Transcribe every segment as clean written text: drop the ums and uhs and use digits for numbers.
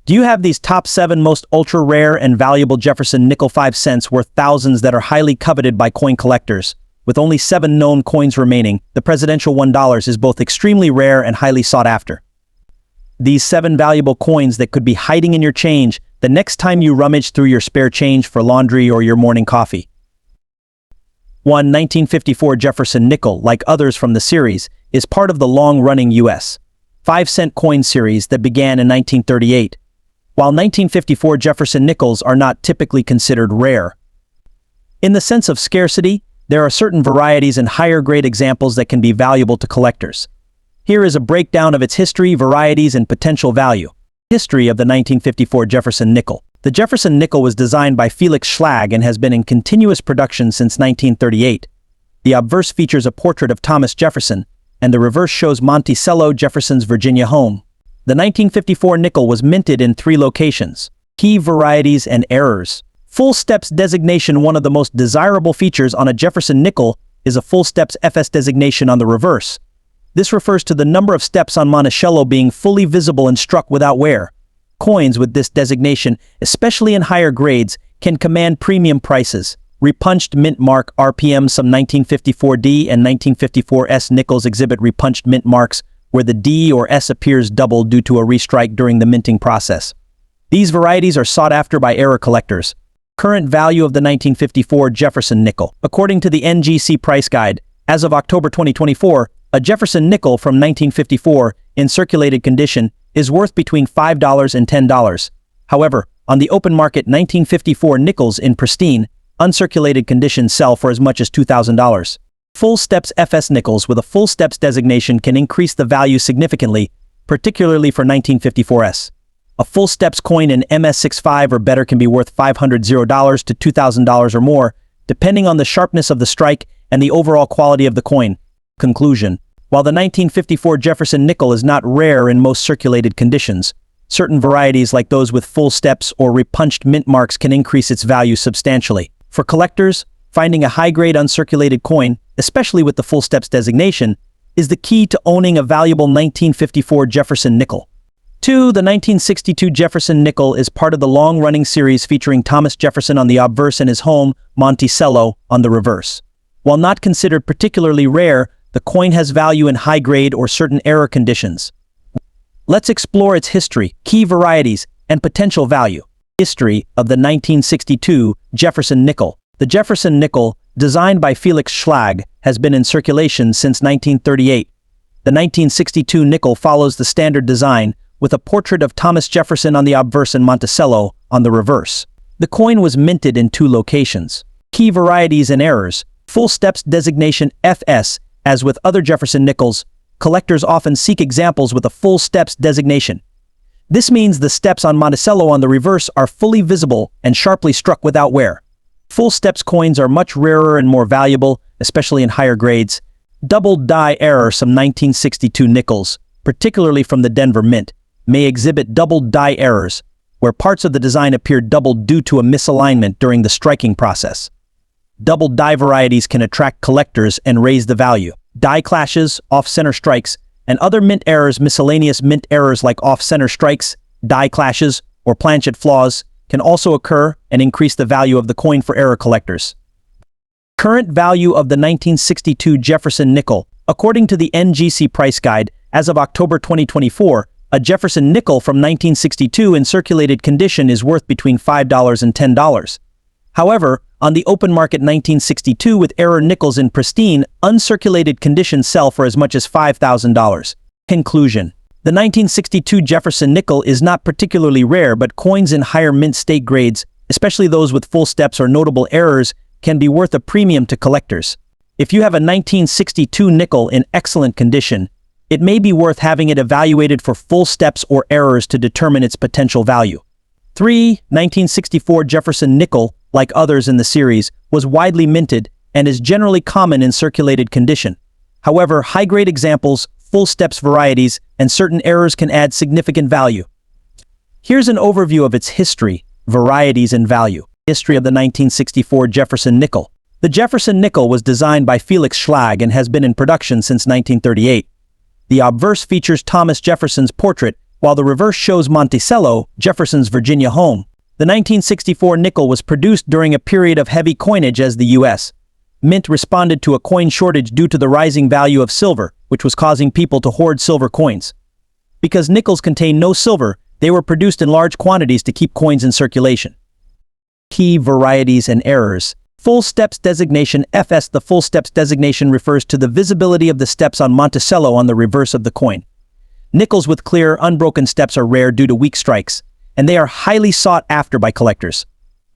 Do you have these top 7 most ultra-rare and valuable Jefferson Nickel 5 cents worth thousands that are highly coveted by coin collectors? With only 7 known coins remaining, the presidential $1 is both extremely rare and highly sought after. These 7 valuable coins that could be hiding in your change the next time you rummage through your spare change for laundry or your morning coffee. 1. 1954 Jefferson Nickel, like others from the series, is part of the long-running U.S. 5-cent coin series that began in 1938. While 1954 Jefferson Nickels are not typically considered rare. In the sense of scarcity, there are certain varieties and higher-grade examples that can be valuable to collectors. Here is a breakdown of its history, varieties, and potential value. History of the 1954 Jefferson Nickel. The Jefferson Nickel was designed by Felix Schlag and has been in continuous production since 1938. The obverse features a portrait of Thomas Jefferson, and the reverse shows Monticello, Jefferson's Virginia home. The 1954 nickel was minted in 3 locations. Key varieties and errors. Full steps designation. One of the most desirable features on a Jefferson nickel is a full steps FS designation on the reverse. This refers to the number of steps on Monticello being fully visible and struck without wear. Coins with this designation, especially in higher grades, can command premium prices. Repunched mint mark RPM. Some 1954D and 1954S nickels exhibit repunched mint marks where the D or S appears double due to a restrike during the minting process. These varieties are sought after by error collectors. Current value of the 1954 Jefferson Nickel. According to the NGC Price Guide, as of October 2024, a Jefferson Nickel from 1954 in circulated condition is worth between $5 and $10. However, on the open market, 1954 nickels in pristine, uncirculated condition sell for as much as $2,000. Full steps FS nickels with a full steps designation can increase the value significantly, particularly for 1954S. A full steps coin in MS65 or better can be worth $500 to $2,000 or more, depending on the sharpness of the strike and the overall quality of the coin. Conclusion. While the 1954 Jefferson Nickel is not rare in most circulated conditions, certain varieties like those with full steps or repunched mint marks can increase its value substantially. For collectors, finding a high-grade uncirculated coin, especially with the full steps designation, is the key to owning a valuable 1954 Jefferson Nickel. 2. The 1962 Jefferson Nickel is part of the long-running series featuring Thomas Jefferson on the obverse and his home, Monticello, on the reverse. While not considered particularly rare, the coin has value in high-grade or certain error conditions. Let's explore its history, key varieties, and potential value. History of the 1962 Jefferson Nickel. The Jefferson Nickel, designed by Felix Schlag, has been in circulation since 1938. The 1962 nickel follows the standard design, with a portrait of Thomas Jefferson on the obverse and Monticello on the reverse. The coin was minted in 2 locations. Key varieties and errors. Full steps designation FS. As with other Jefferson nickels, collectors often seek examples with a full steps designation. This means the steps on Monticello on the reverse are fully visible and sharply struck without wear. Full steps coins are much rarer and more valuable, especially in higher grades. Double die error. Some 1962 nickels, particularly from the Denver Mint, may exhibit double die errors, where parts of the design appear doubled due to a misalignment during the striking process. Double die varieties can attract collectors and raise the value. Die clashes, off-center strikes, and other mint errors. Miscellaneous mint errors like off-center strikes, die clashes, or planchet flaws can also occur and increase the value of the coin for error collectors. Current value of the 1962 Jefferson Nickel. According to the NGC Price Guide, as of October 2024, a Jefferson Nickel from 1962 in circulated condition is worth between $5 and $10. However, on the open market, 1962 with error nickels in pristine, uncirculated condition sell for as much as $5,000. Conclusion. The 1962 Jefferson Nickel is not particularly rare, but coins in higher mint state grades, especially those with full steps or notable errors, can be worth a premium to collectors. If you have a 1962 nickel in excellent condition, it may be worth having it evaluated for full steps or errors to determine its potential value. 3. 1964 Jefferson Nickel, like others in the series, was widely minted and is generally common in circulated condition. However, high-grade examples, full steps varieties, and certain errors can add significant value. Here's an overview of its history, varieties, and value. History of the 1964 Jefferson Nickel. The Jefferson Nickel was designed by Felix Schlag and has been in production since 1938. The obverse features Thomas Jefferson's portrait, while the reverse shows Monticello, Jefferson's Virginia home. The 1964 nickel was produced during a period of heavy coinage as the U.S. Mint responded to a coin shortage due to the rising value of silver, which was causing people to hoard silver coins. Because nickels contain no silver, they were produced in large quantities to keep coins in circulation. Key varieties and errors. Full steps designation FS. The full steps designation refers to the visibility of the steps on Monticello on the reverse of the coin. Nickels with clear, unbroken steps are rare due to weak strikes, and they are highly sought after by collectors.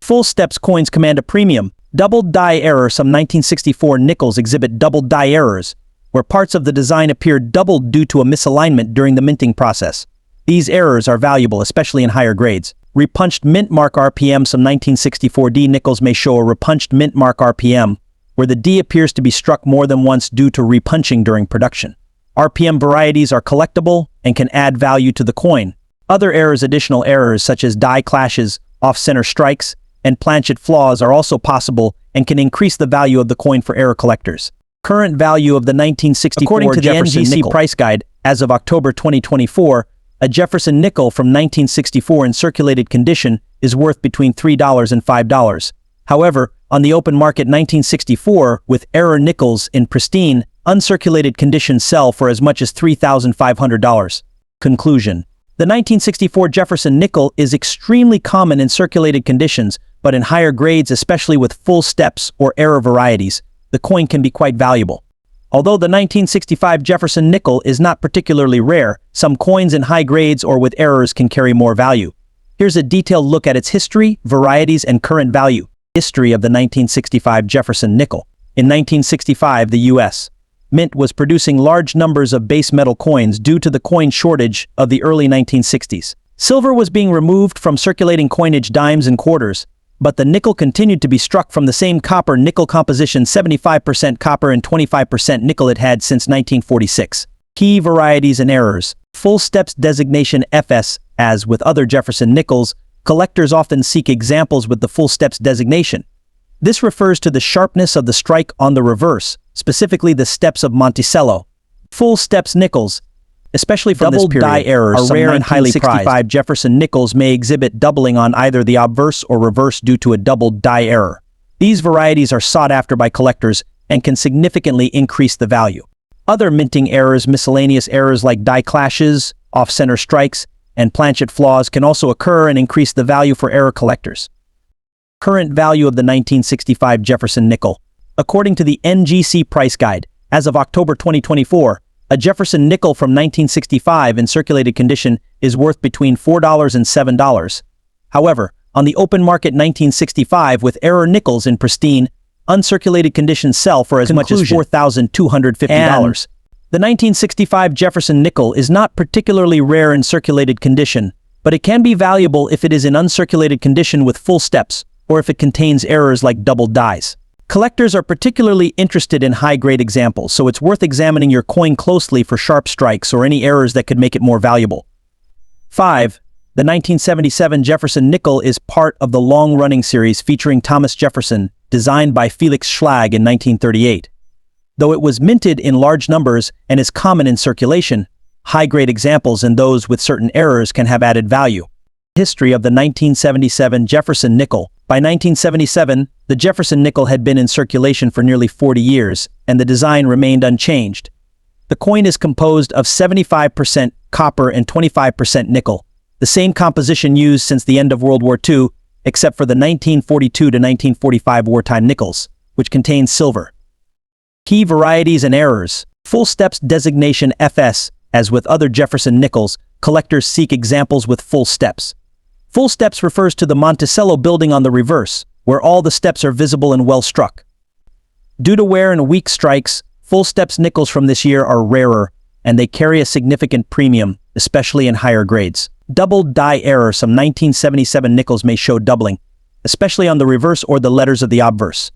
Full steps coins command a premium. Doubled die error. Some 1964 nickels exhibit doubled die errors, where parts of the design appear doubled due to a misalignment during the minting process. These errors are valuable, especially in higher grades. Repunched mint mark RPM. Some 1964 D nickels may show a repunched mint mark RPM, where the D appears to be struck more than once due to repunching during production. RPM varieties are collectible and can add value to the coin. Other errors. Additional errors such as die clashes, off-center strikes, and planchet flaws are also possible and can increase the value of the coin for error collectors. Current value of the 1964 According to the Jefferson NGC Nickel price guide, as of October 2024, a Jefferson Nickel from 1964 in circulated condition is worth between $3 and $5. However, on the open market 1964 with error nickels in pristine, uncirculated condition sell for as much as $3,500. Conclusion. The 1964 Jefferson Nickel is extremely common in circulated conditions, but in higher grades, especially with full steps or error varieties, the coin can be quite valuable. Although the 1965 Jefferson Nickel is not particularly rare, some coins in high grades or with errors can carry more value. Here's a detailed look at its history, varieties, and current value. History of the 1965 Jefferson Nickel. In 1965, the U.S. Mint was producing large numbers of base metal coins due to the coin shortage of the early 1960s. Silver was being removed from circulating coinage dimes and quarters, but the nickel continued to be struck from the same copper-nickel composition 75% copper and 25% nickel it had since 1946. Key varieties and errors. Full steps designation FS. As with other Jefferson nickels, collectors often seek examples with the full steps designation. This refers to the sharpness of the strike on the reverse, specifically the steps of Monticello. Full steps nickels, especially from this period, die errors, are rare and highly prized. Jefferson nickels may exhibit doubling on either the obverse or reverse due to a doubled die error. These varieties are sought after by collectors and can significantly increase the value. Other minting errors. Miscellaneous errors like die clashes, off-center strikes, and planchet flaws can also occur and increase the value for error collectors. Current value of the 1965 Jefferson Nickel. According to the NGC price guide, as of October 2024, a Jefferson Nickel from 1965 in circulated condition is worth between $4 and $7. However, on the open market 1965 with error nickels in pristine, uncirculated condition sell for as much as $4,250. The 1965 Jefferson Nickel is not particularly rare in circulated condition, but it can be valuable if it is in uncirculated condition with full steps, or if it contains errors like double dies. Collectors are particularly interested in high-grade examples, so it's worth examining your coin closely for sharp strikes or any errors that could make it more valuable. 5. The 1977 Jefferson Nickel is part of the long-running series featuring Thomas Jefferson, designed by Felix Schlag in 1938. Though it was minted in large numbers and is common in circulation, high-grade examples and those with certain errors can have added value. History of the 1977 Jefferson Nickel. By 1977, the Jefferson Nickel had been in circulation for nearly 40 years, and the design remained unchanged. The coin is composed of 75% copper and 25% nickel, the same composition used since the end of World War II, except for the 1942 to 1945 wartime nickels, which contains silver. Key varieties and errors. Full steps designation FS. As with other Jefferson nickels, collectors seek examples with full steps. Full steps refers to the Monticello building on the reverse, where all the steps are visible and well struck. Due to wear and weak strikes, full steps nickels from this year are rarer, and they carry a significant premium, especially in higher grades. Doubled die error. Some 1977 nickels may show doubling, especially on the reverse or the letters of the obverse.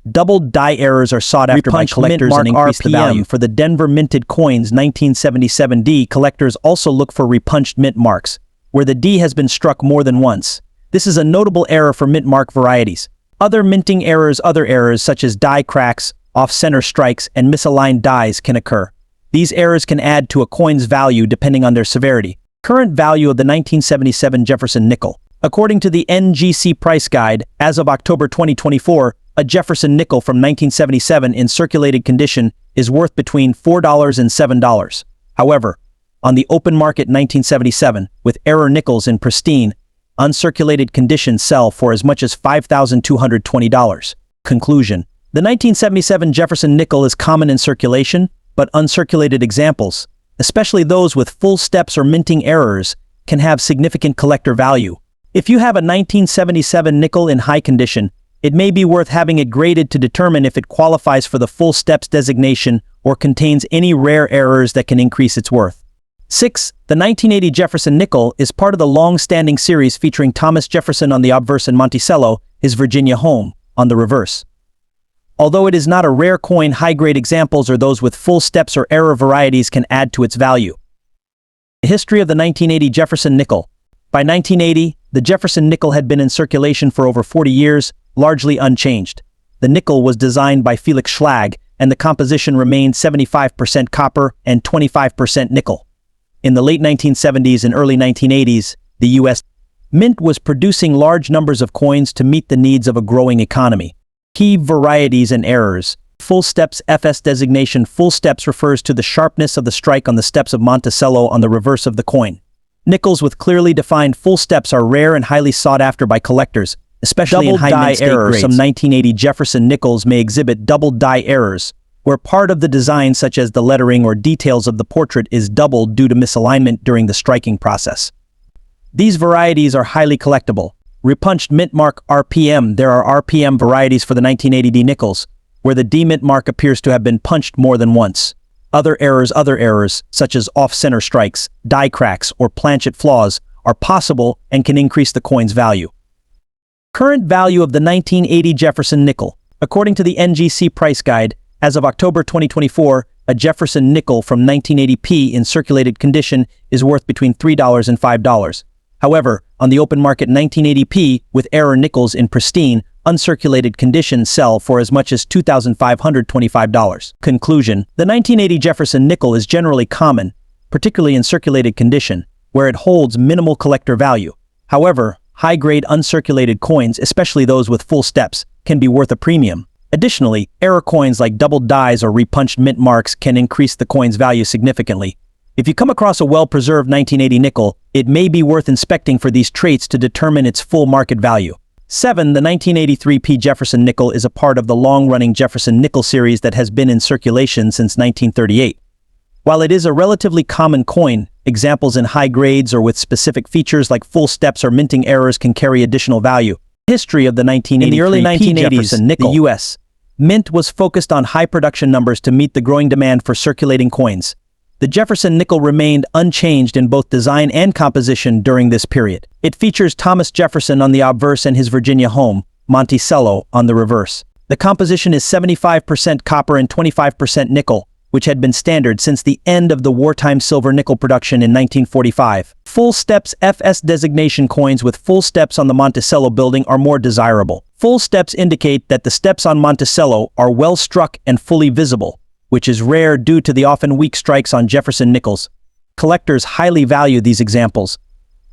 Doubled die errors are sought after by collectors and increase the value. For the Denver minted coins 1977 D, collectors also look for repunched mint marks, where the D has been struck more than once. This is a notable error for mint mark varieties. Other minting errors. Other errors such as die cracks, off-center strikes, and misaligned dies can occur. These errors can add to a coin's value depending on their severity. Current value of the 1977 Jefferson Nickel. According to the NGC price guide, as of October 2024, a Jefferson Nickel from 1977 in circulated condition is worth between $4 and $7. However, on the open market 1977, with error nickels in pristine, uncirculated condition sell for as much as $5,220. Conclusion. The 1977 Jefferson Nickel is common in circulation, but uncirculated examples, especially those with full steps or minting errors, can have significant collector value. If you have a 1977 nickel in high condition, it may be worth having it graded to determine if it qualifies for the full steps designation or contains any rare errors that can increase its worth. 6. The 1980 Jefferson Nickel is part of the long-standing series featuring Thomas Jefferson on the obverse and Monticello, his Virginia home, on the reverse. Although it is not a rare coin, high-grade examples or those with full steps or error varieties can add to its value. The history of the 1980 Jefferson Nickel. By 1980, the Jefferson Nickel had been in circulation for over 40 years, largely unchanged. The nickel was designed by Felix Schlag, and the composition remained 75% copper and 25% nickel. In the late 1970s and early 1980s, the U.S. Mint was producing large numbers of coins to meet the needs of a growing economy. Key varieties and errors. Full steps FS designation. Full steps refers to the sharpness of the strike on the steps of Monticello on the reverse of the coin. Nickels with clearly defined full steps are rare and highly sought after by collectors, especially in high mint error. Some 1980 Jefferson nickels may exhibit doubled die errors, where part of the design, such as the lettering or details of the portrait, is doubled due to misalignment during the striking process. These varieties are highly collectible. Repunched mint mark RPM. There are RPM varieties for the 1980 D nickels, where the D mint mark appears to have been punched more than once. Other errors, such as off-center strikes, die cracks, or planchet flaws, are possible and can increase the coin's value. Current value of the 1980 Jefferson Nickel. According to the NGC price guide, as of October 2024, a Jefferson Nickel from 1980p in circulated condition is worth between $3 and $5. However, on the open market 1980p with error nickels in pristine, uncirculated condition sell for as much as $2,525. Conclusion. The 1980 Jefferson Nickel is generally common, particularly in circulated condition, where it holds minimal collector value. However, high-grade uncirculated coins, especially those with full steps, can be worth a premium. Additionally, error coins like doubled dies or repunched mint marks can increase the coin's value significantly. If you come across a well-preserved 1980 nickel, it may be worth inspecting for these traits to determine its full market value. 7. The 1983p Jefferson Nickel is a part of the long-running Jefferson Nickel series that has been in circulation since 1938. While it is a relatively common coin, examples in high grades or with specific features like full steps or minting errors can carry additional value. History of the 1983p. In the early 1980s, Jefferson Nickel, the U.S. Mint was focused on high production numbers to meet the growing demand for circulating coins. The Jefferson Nickel remained unchanged in both design and composition during this period. It features Thomas Jefferson on the obverse and his Virginia home, Monticello, on the reverse. The composition is 75% copper and 25% nickel, which had been standard since the end of the wartime silver nickel production in 1945. Full steps FS designation coins with full steps on the Monticello building are more desirable. Full steps indicate that the steps on Monticello are well struck and fully visible, which is rare due to the often weak strikes on Jefferson nickels. Collectors highly value these examples,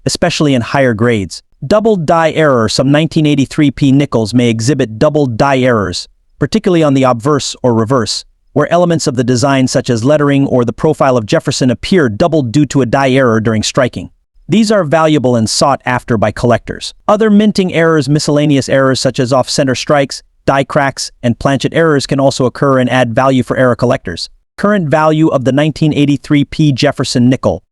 especially in higher grades. Doubled die error. Some 1983p nickels may exhibit doubled die errors, particularly on the obverse or reverse, where elements of the design such as lettering or the profile of Jefferson appear doubled due to a die error during striking. These are valuable and sought after by collectors. Other minting errors. Miscellaneous errors such as off-center strikes, die cracks, and planchet errors can also occur and add value for error collectors. Current value of the 1983p Jefferson Nickel.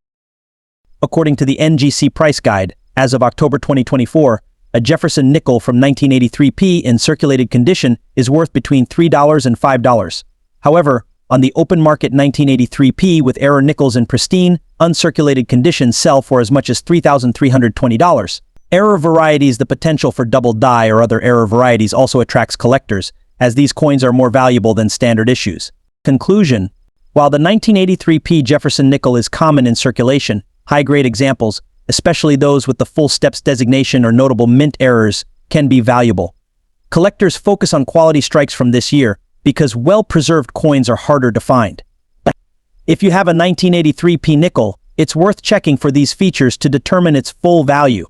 According to the NGC price guide, as of October 2024, a Jefferson Nickel from 1983p in circulated condition is worth between $3 and $5. However, on the open market 1983p with error nickels in pristine, uncirculated condition sell for as much as $3,320. Error varieties. The potential for double die or other error varieties also attracts collectors, as these coins are more valuable than standard issues. Conclusion. While the 1983p Jefferson Nickel is common in circulation, high-grade examples, especially those with the full steps designation or notable mint errors, can be valuable. Collectors focus on quality strikes from this year because well-preserved coins are harder to find. If you have a 1983p nickel, It's worth checking for these features to determine its full value.